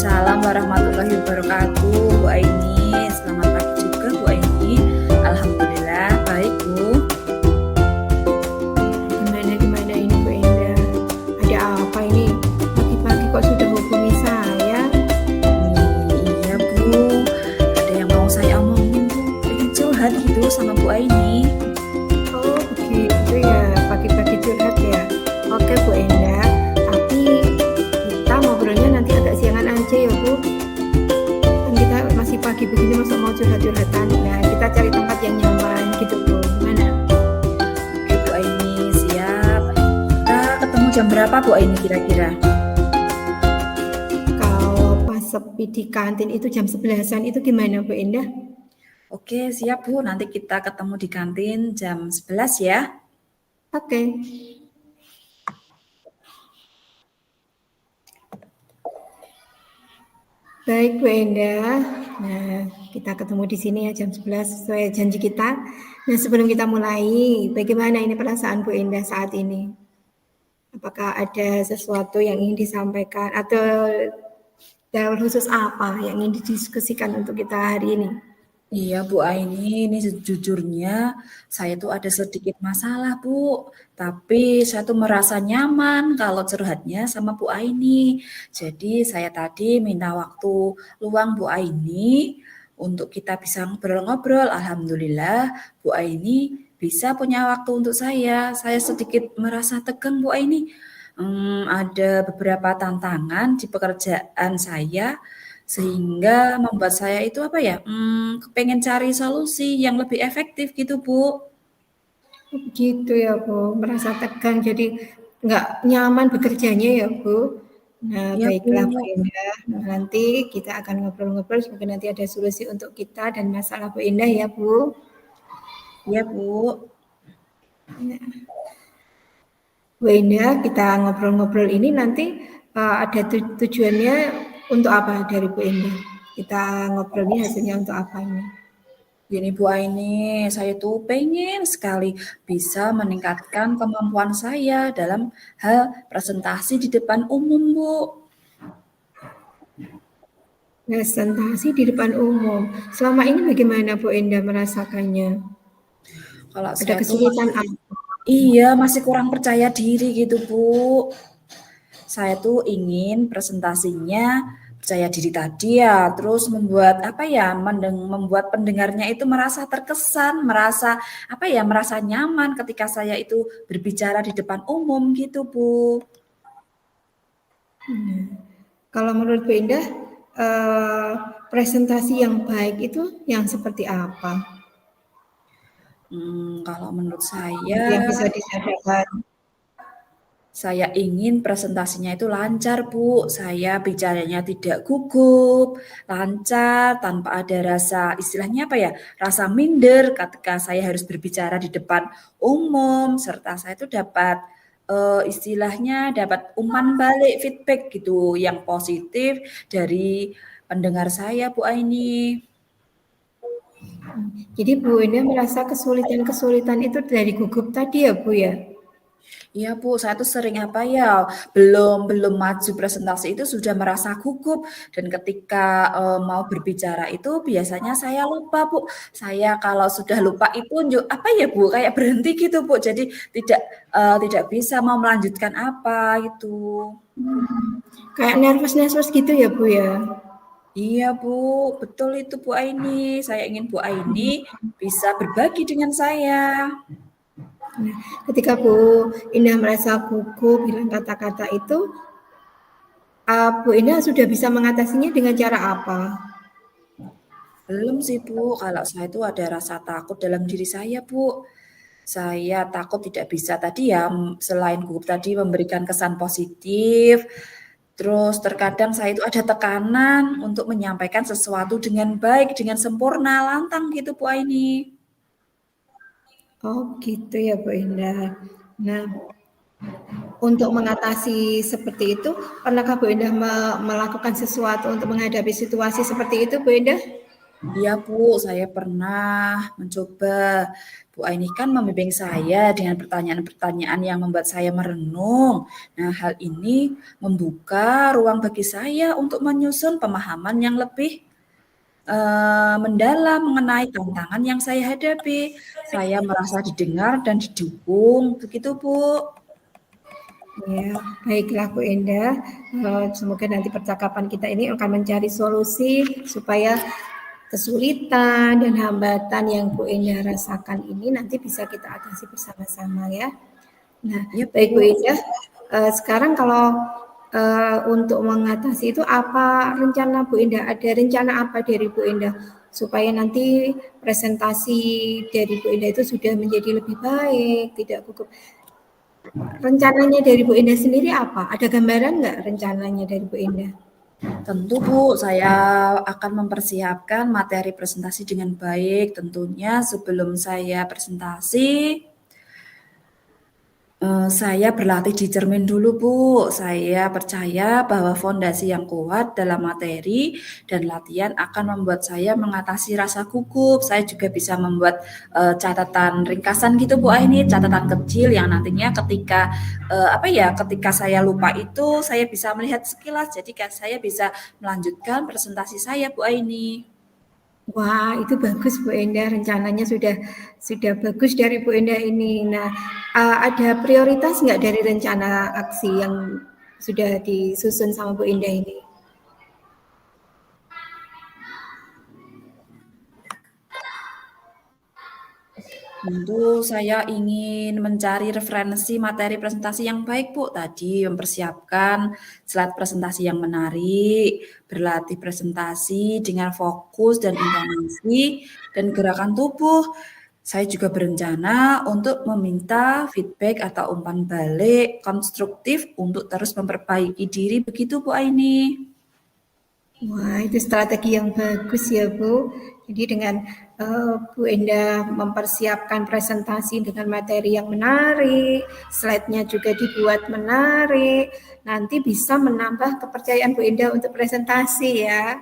Waalaikumsalam warahmatullahi wabarakatuh, Bu Aini. Selamat pagi juga, Bu Aini. Alhamdulillah, baik, Bu. Gimana ini Bu Endah? Ada apa ini? Pagi-pagi kok sudah hubungi saya? Iya, Bu. Ada yang mau saya omongin, Bu. Pengen curhat gitu sama Bu Aini. Oh, begitu ya. Pagi-pagi curhat ya. Oke, Bu Endah. Tapi kita ngobrolnya nanti agak siangan aja ya, Bu. Kan kita masih pagi begini, masa mau curhat-curhatan. Nah, kita cari tempat yang nyaman gitu, Bu. Gimana? Oke, Bu Aini, siap. Kita ketemu jam berapa, Bu Aini, kira-kira? Kalau pas sepi di kantin itu jam 11-an itu gimana, Bu Endah? Oke, siap, Bu. Nanti kita ketemu di kantin jam 11 ya. Oke. Baik, Bu Endah. Nah, kita ketemu di sini ya jam 11 sesuai janji kita. Nah, sebelum kita mulai, bagaimana ini perasaan Bu Endah saat ini? Apakah ada sesuatu yang ingin disampaikan atau hal khusus apa yang ingin didiskusikan untuk kita hari ini? Iya, Bu Aini, ini sejujurnya saya tuh ada sedikit masalah, Bu. Tapi saya tuh merasa nyaman kalau curhatnya sama Bu Aini. Jadi saya tadi minta waktu luang Bu Aini untuk kita bisa ngobrol-ngobrol. Alhamdulillah, Bu Aini bisa punya waktu untuk saya. Saya sedikit merasa tegang, Bu Aini. Ada beberapa tantangan di pekerjaan saya sehingga membuat saya itu kepengen cari solusi yang lebih efektif gitu, Bu. Begitu ya, Bu. Merasa tegang jadi nggak nyaman bekerjanya ya, Bu. Nah, Iya, baiklah Bu Bu. Indah. Nah, nanti kita akan ngobrol-ngobrol semoga nanti ada solusi untuk kita dan masalah Bu Indah ya, Bu. Iya, Bu. Nah, Bu Indah, kita ngobrol-ngobrol ini nanti ada tujuannya untuk apa dari Bu Indah? Kita ngobrolnya hasilnya untuk apa ini? Gini Bu Aini, saya tuh pengen sekali bisa meningkatkan kemampuan saya dalam hal presentasi di depan umum, Bu. Presentasi di depan umum. Selama ini bagaimana Bu Indah merasakannya? Kalau Ada saya tuh kesulitan apa? masih kurang percaya diri gitu, Bu. Saya tuh ingin presentasinya percaya diri tadi ya, terus membuat membuat pendengarnya itu merasa terkesan, merasa nyaman ketika saya itu berbicara di depan umum gitu, Bu. Kalau menurut Bu Indah, presentasi yang baik itu yang seperti apa? Kalau menurut Yang bisa disadarkan. saya ingin presentasinya itu lancar, Bu. Saya bicaranya tidak gugup, lancar, tanpa ada rasa minder ketika saya harus berbicara di depan umum, serta saya itu dapat dapat umpan balik feedback gitu yang positif dari pendengar saya, Bu Aini. Jadi Bu Indah merasa kesulitan-kesulitan itu dari gugup tadi ya Bu ya? Iya Bu, saya tuh sering belum maju presentasi itu sudah merasa gugup dan ketika mau berbicara itu biasanya saya lupa Bu. Saya kalau sudah lupa itu Bu, kayak berhenti gitu Bu. Jadi tidak bisa mau melanjutkan apa gitu. Kayak nervous gitu ya Bu ya? Iya Bu, betul itu Bu Aini. Saya ingin Bu Aini bisa berbagi dengan saya. Nah, ketika Bu Indah merasa gugup bilang kata-kata itu, Bu Indah sudah bisa mengatasinya dengan cara apa? Belum sih Bu, kalau saya itu ada rasa takut dalam diri saya Bu. Saya takut tidak bisa selain gugup tadi memberikan kesan positif, terus terkadang saya itu ada tekanan untuk menyampaikan sesuatu dengan baik, dengan sempurna, lantang gitu Bu Aini. Oh gitu ya Bu Indah. Nah, untuk mengatasi seperti itu, pernahkah Bu Indah melakukan sesuatu untuk menghadapi situasi seperti itu Bu Indah? Iya Bu, saya pernah mencoba. Bu Aini kan membimbing saya dengan pertanyaan-pertanyaan yang membuat saya merenung. Nah, hal ini membuka ruang bagi saya untuk menyusun pemahaman yang lebih mendalam mengenai tantangan yang saya hadapi. Saya merasa didengar dan didukung, begitu Bu. Ya, baiklah Bu Endah. Semoga nanti percakapan kita ini akan mencari solusi supaya kesulitan dan hambatan yang Bu Endah rasakan ini nanti bisa kita atasi bersama-sama ya. Nah, Ya baik Bu Bu. Endah. Sekarang kalau untuk mengatasi itu apa rencana Bu Endah? Ada rencana apa dari Bu Endah supaya nanti presentasi dari Bu Endah itu sudah menjadi lebih baik, tidak gugup. Rencananya dari Bu Endah sendiri apa? Ada gambaran nggak rencananya dari Bu Endah? Tentu Bu, saya akan mempersiapkan materi presentasi dengan baik. Tentunya sebelum saya presentasi, saya berlatih di cermin dulu Bu. Saya percaya bahwa fondasi yang kuat dalam materi dan latihan akan membuat saya mengatasi rasa gugup. Saya juga bisa membuat catatan ringkasan gitu Bu Aini, catatan kecil yang nantinya ketika saya lupa itu saya bisa melihat sekilas. Jadi saya bisa melanjutkan presentasi saya Bu Aini. Wah, itu bagus Bu Endah. Rencananya sudah bagus dari Bu Endah ini. Nah, ada prioritas nggak dari rencana aksi yang sudah disusun sama Bu Endah ini? Tentu saya ingin mencari referensi materi presentasi yang baik, Bu. Tadi mempersiapkan slide presentasi yang menarik, berlatih presentasi dengan fokus dan intonasi, dan gerakan tubuh. Saya juga berencana untuk meminta feedback atau umpan balik konstruktif untuk terus memperbaiki diri. Begitu, Bu Aini. Wah, itu strategi yang bagus ya, Bu. Jadi dengan Bu Endah mempersiapkan presentasi dengan materi yang menarik, slide-nya juga dibuat menarik, nanti bisa menambah kepercayaan Bu Endah untuk presentasi ya.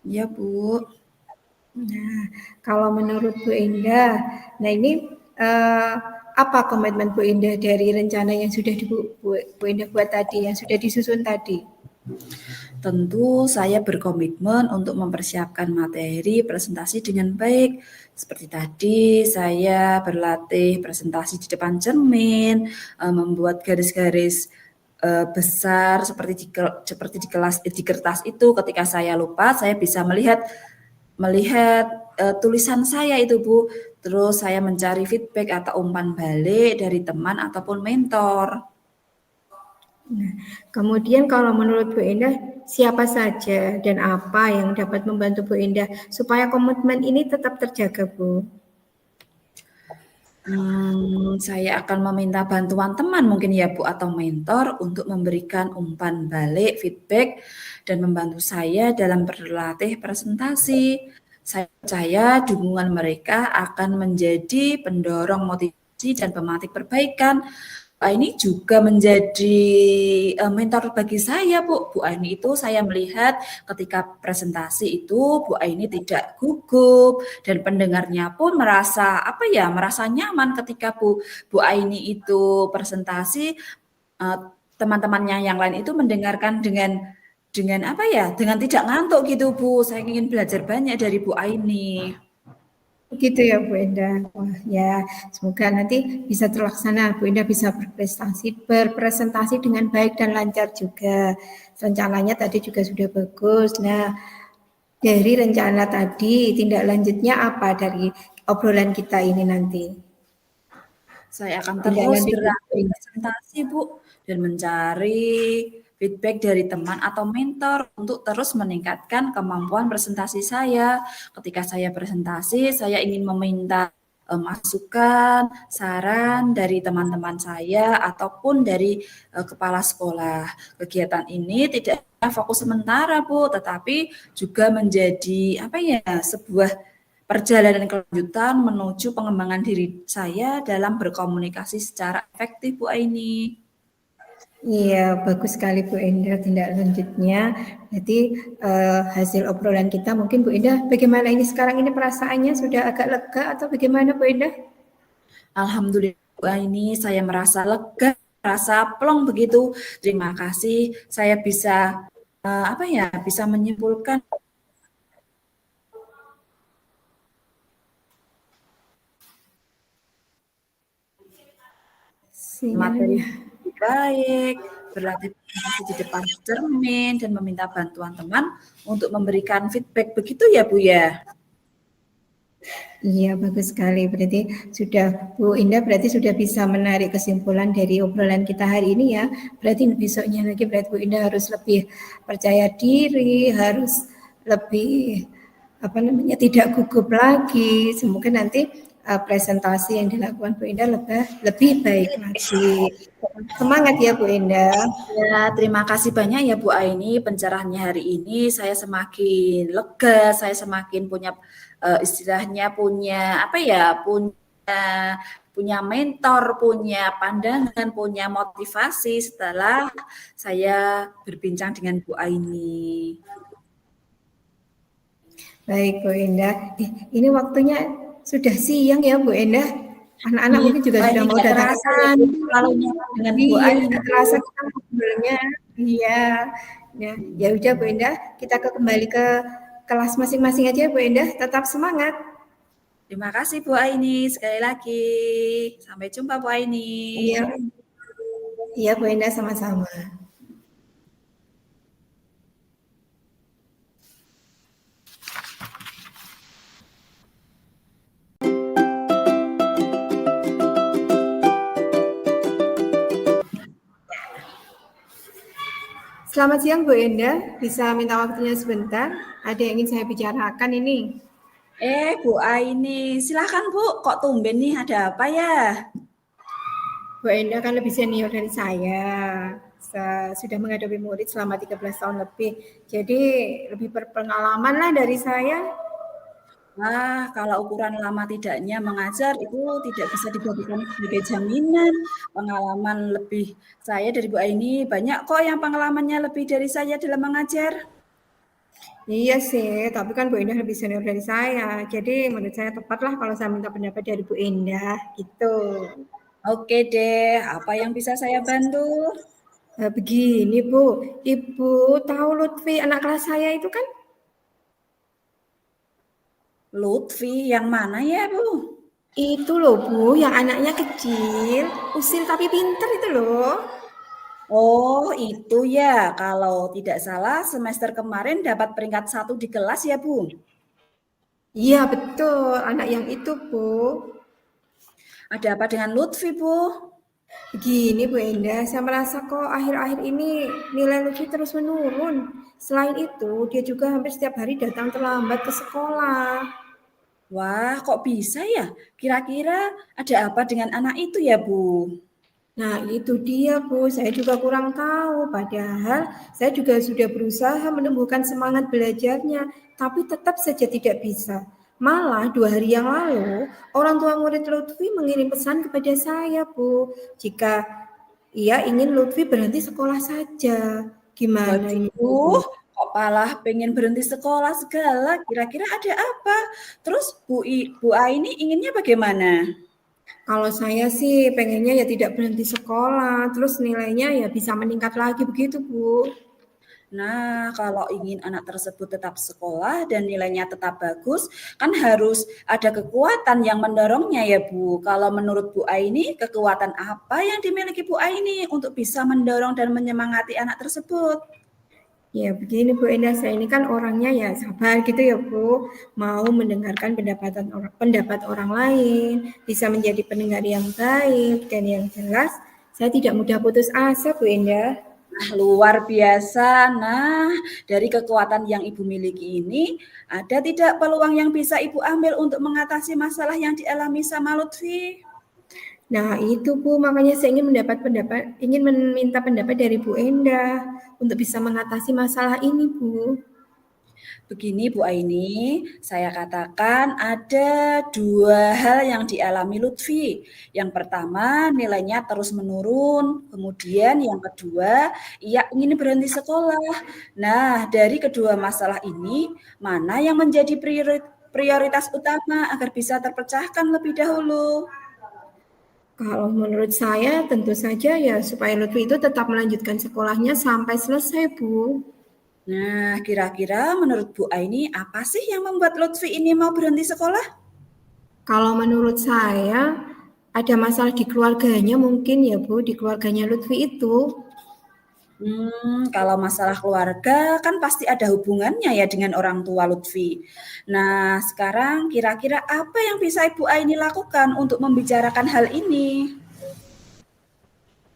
Ya, Bu. Nah, kalau menurut Bu Endah, nah ini eh, apa komitmen Bu Endah dari rencana yang sudah Bu Endah buat tadi, yang sudah disusun tadi? Tentu saya berkomitmen untuk mempersiapkan materi presentasi dengan baik. Seperti tadi, saya berlatih presentasi di depan cermin, membuat garis-garis besar seperti di kelas di kertas itu. Ketika saya lupa, saya bisa melihat melihat tulisan saya itu, Bu. Terus saya mencari feedback atau umpan balik dari teman ataupun mentor. Nah, kemudian kalau menurut Bu Endah, siapa saja dan apa yang dapat membantu Bu Endah supaya komitmen ini tetap terjaga, Bu? Saya akan meminta bantuan teman mungkin ya Bu atau mentor untuk memberikan umpan balik, feedback, dan membantu saya dalam berlatih presentasi. Saya percaya dukungan mereka akan menjadi pendorong motivasi dan pematik perbaikan. Ini juga menjadi mentor bagi saya, Bu. Bu Aini itu saya melihat ketika presentasi itu Bu Aini tidak gugup dan pendengarnya pun merasa nyaman ketika Bu Aini itu presentasi, teman-temannya yang lain itu mendengarkan dengan tidak ngantuk gitu, Bu. Saya ingin belajar banyak dari Bu Aini. Begitu ya Bu Endah. Wah, ya, semoga nanti bisa terlaksana. Bu Endah bisa berpresentasi dengan baik dan lancar juga. Rencananya tadi juga sudah bagus. Nah, dari rencana tadi, tindak lanjutnya apa dari obrolan kita ini nanti? Saya akan Tindak terus lanjut berlatih presentasi, Bu, dan mencari feedback dari teman atau mentor untuk terus meningkatkan kemampuan presentasi saya. Ketika saya presentasi, saya ingin meminta masukan, saran dari teman-teman saya ataupun dari kepala sekolah. Kegiatan ini tidak fokus sementara, Bu, tetapi juga menjadi sebuah perjalanan kelanjutan menuju pengembangan diri saya dalam berkomunikasi secara efektif, Bu Aini. Iya, bagus sekali Bu Enda tindak lanjutnya. Berarti hasil obrolan kita mungkin Bu Enda, bagaimana ini sekarang ini perasaannya sudah agak lega atau bagaimana Bu Enda? Alhamdulillah ini saya merasa lega, merasa plong begitu. Terima kasih saya bisa apa ya, bisa menyimpulkan materi Sinyalnya. baik, berlatih presentasi di depan cermin dan meminta bantuan teman untuk memberikan feedback. Begitu ya, Bu ya? Iya, bagus sekali. Berarti sudah Bu Indah berarti sudah bisa menarik kesimpulan dari obrolan kita hari ini ya. Berarti besoknya lagi berarti Bu Indah harus lebih percaya diri, harus lebih apa namanya tidak gugup lagi. Semoga nanti presentasi yang dilakukan Bu Indah lebih baik lagi. Semangat ya Bu Indah. Ya, terima kasih banyak ya Bu Aini. Pencerahannya hari ini saya semakin lega, saya semakin punya istilahnya punya apa ya, punya mentor, punya pandangan, punya motivasi setelah saya berbincang dengan Bu Aini. Baik Bu Indah. Ini waktunya sudah siang ya Bu Indah. Anak-anak Iya, mungkin juga Bu sudah Aini mau nggak datang ke terasa ya Bu, kantor. kalau nyapa dengan Bu Iya, Aini. tidak terasa kita ngobrolnya. Iya. Nah, ya udah Bu Indah, kita kembali ke kelas masing-masing aja Bu Indah. Tetap semangat. Terima kasih Bu Aini sekali lagi. Sampai jumpa Bu Aini. Iya, iya Bu Indah sama-sama. Selamat siang Bu Indah, bisa minta waktunya sebentar? Ada yang ingin saya bicarakan ini. Bu Aini, silakan Bu. Kok tumben nih, ada apa ya? Bu Enda kan lebih senior dari saya. Sudah menghadapi murid selama 13 tahun lebih. Jadi lebih berpengalaman lah dari saya. Wah, kalau ukuran lama tidaknya mengajar itu tidak bisa dijadikan sebagai jaminan. Pengalaman lebih saya dari Bu Aini banyak kok yang pengalamannya lebih dari saya dalam mengajar. Iya sih, tapi kan Bu Indah lebih senior dari saya. Jadi menurut saya tepatlah kalau saya minta pendapat dari Bu Indah gitu. Oke deh, apa yang bisa saya bantu? Begini Bu, Ibu tahu Lutfi anak kelas saya itu kan? Lutfi, yang mana ya Bu? Itu loh Bu, yang anaknya kecil, usil tapi pinter itu loh. Oh, itu ya. Kalau tidak salah, semester kemarin dapat peringkat 1 di kelas ya Bu? Iya betul, anak yang itu Bu. Ada apa dengan Lutfi Bu? Begini Bu Endah, saya merasa kok akhir-akhir ini nilai Lutfi terus menurun. Selain itu, dia juga hampir setiap hari datang terlambat ke sekolah. Wah, kok bisa ya? Kira-kira ada apa dengan anak itu ya, Bu? Nah, itu dia Bu, saya juga kurang tahu. Padahal saya juga sudah berusaha menumbuhkan semangat belajarnya, tapi tetap saja tidak bisa. Malah 2 hari yang lalu, orang tua murid Lutfi mengirim pesan kepada saya, Bu. Jika ia ingin Lutfi berhenti sekolah saja. Gimana ini, Bu? Waduh, kok malah pengen berhenti sekolah segala? Kira-kira ada apa? Terus Bu A ini inginnya bagaimana? Kalau saya sih pengennya ya tidak berhenti sekolah, terus nilainya ya bisa meningkat lagi begitu, Bu. Nah, kalau ingin anak tersebut tetap sekolah dan nilainya tetap bagus, kan harus ada kekuatan yang mendorongnya ya, Bu. Kalau menurut Bu Aini, kekuatan apa yang dimiliki Bu Aini untuk bisa mendorong dan menyemangati anak tersebut? Ya begini Bu Endah, saya ini kan orangnya ya sabar gitu ya Bu, mau mendengarkan pendapat orang lain, bisa menjadi pendengar yang baik dan yang jelas, saya tidak mudah putus asa Bu Endah. Nah, luar biasa. Nah, dari kekuatan yang Ibu miliki ini, ada tidak peluang yang bisa Ibu ambil untuk mengatasi masalah yang dialami sama Lutfi? Nah itu Bu, makanya saya ingin meminta pendapat dari Bu Endah untuk bisa mengatasi masalah ini Bu. Begini Bu Aini, saya katakan ada dua hal yang dialami Lutfi. Yang pertama, nilainya terus menurun. Kemudian yang kedua, ia ingin berhenti sekolah. Nah, dari kedua masalah ini, mana yang menjadi prioritas utama agar bisa terpecahkan lebih dahulu? Kalau menurut saya tentu saja ya supaya Lutfi itu tetap melanjutkan sekolahnya sampai selesai, Bu. Nah, kira-kira menurut Bu Aini, apa sih yang membuat Lutfi ini mau berhenti sekolah? Kalau menurut saya ada masalah di keluarganya mungkin ya, Bu, di keluarganya Lutfi itu. Kalau masalah keluarga kan pasti ada hubungannya ya dengan orang tua Lutfi. Nah, sekarang kira-kira apa yang bisa Ibu Aini lakukan untuk membicarakan hal ini?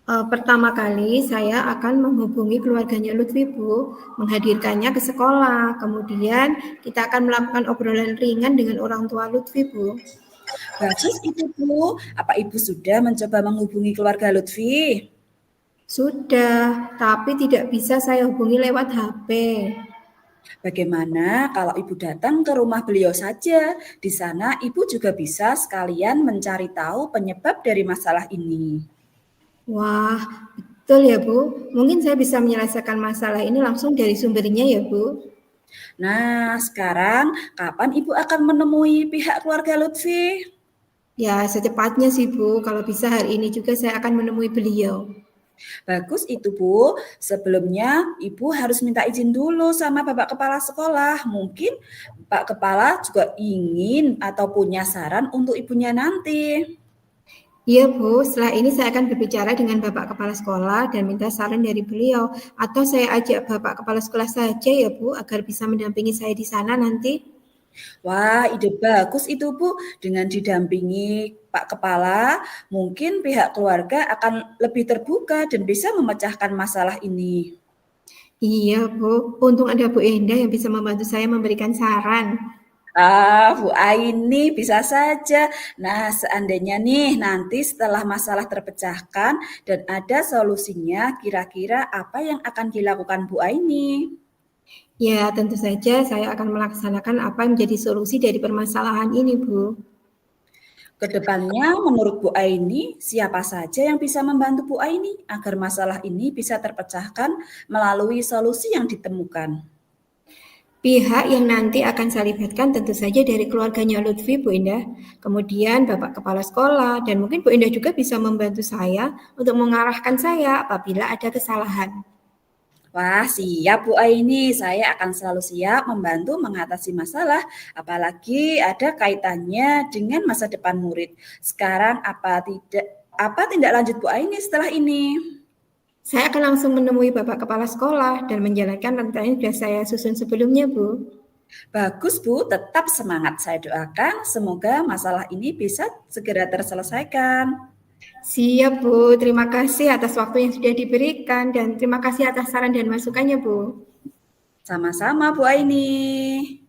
Pertama kali saya akan menghubungi keluarganya Lutfi, Bu, menghadirkannya ke sekolah. Kemudian kita akan melakukan obrolan ringan dengan orang tua Lutfi, Bu. Bagus itu Bu. Apa Ibu sudah mencoba menghubungi keluarga Lutfi? Sudah, tapi tidak bisa saya hubungi lewat HP. Bagaimana kalau Ibu datang ke rumah beliau saja? Di sana Ibu juga bisa sekalian mencari tahu penyebab dari masalah ini. Wah, betul ya, Bu. Mungkin saya bisa menyelesaikan masalah ini langsung dari sumbernya ya, Bu. Nah, sekarang kapan Ibu akan menemui pihak keluarga Lutfi? Ya, secepatnya sih, Bu. Kalau bisa hari ini juga saya akan menemui beliau. Bagus itu Bu. Sebelumnya Ibu harus minta izin dulu sama Bapak Kepala Sekolah. Mungkin Pak Kepala juga ingin atau punya saran untuk ibunya nanti. Iya, Bu. Setelah ini saya akan berbicara dengan Bapak Kepala Sekolah dan minta saran dari beliau. Atau saya ajak Bapak Kepala Sekolah saja ya, Bu, agar bisa mendampingi saya di sana nanti. Wah, ide bagus itu Bu. Dengan didampingi Pak Kepala, mungkin pihak keluarga akan lebih terbuka dan bisa memecahkan masalah ini. Iya, Bu. Untung ada Bu Endah yang bisa membantu saya memberikan saran. Bu Aini bisa saja. Nah, seandainya nih nanti setelah masalah terpecahkan dan ada solusinya, kira-kira apa yang akan dilakukan Bu Aini? Ya, tentu saja saya akan melaksanakan apa yang menjadi solusi dari permasalahan ini, Bu. Kedepannya, menurut Bu Aini, siapa saja yang bisa membantu Bu Aini agar masalah ini bisa terpecahkan melalui solusi yang ditemukan? Pihak yang nanti akan saya libatkan tentu saja dari keluarganya Lutfi, Bu Indah. Kemudian Bapak Kepala Sekolah, dan mungkin Bu Indah juga bisa membantu saya untuk mengarahkan saya apabila ada kesalahan. Wah, siap Bu Aini. Saya akan selalu siap membantu mengatasi masalah, apalagi ada kaitannya dengan masa depan murid. Sekarang apa tindak lanjut Bu Aini setelah ini? Saya akan langsung menemui Bapak Kepala Sekolah dan menjalankan rencana yang sudah saya susun sebelumnya, Bu. Bagus Bu, tetap semangat. Saya doakan semoga masalah ini bisa segera terselesaikan. Siap, Bu. Terima kasih atas waktu yang sudah diberikan dan terima kasih atas saran dan masukannya, Bu. Sama-sama Bu Aini.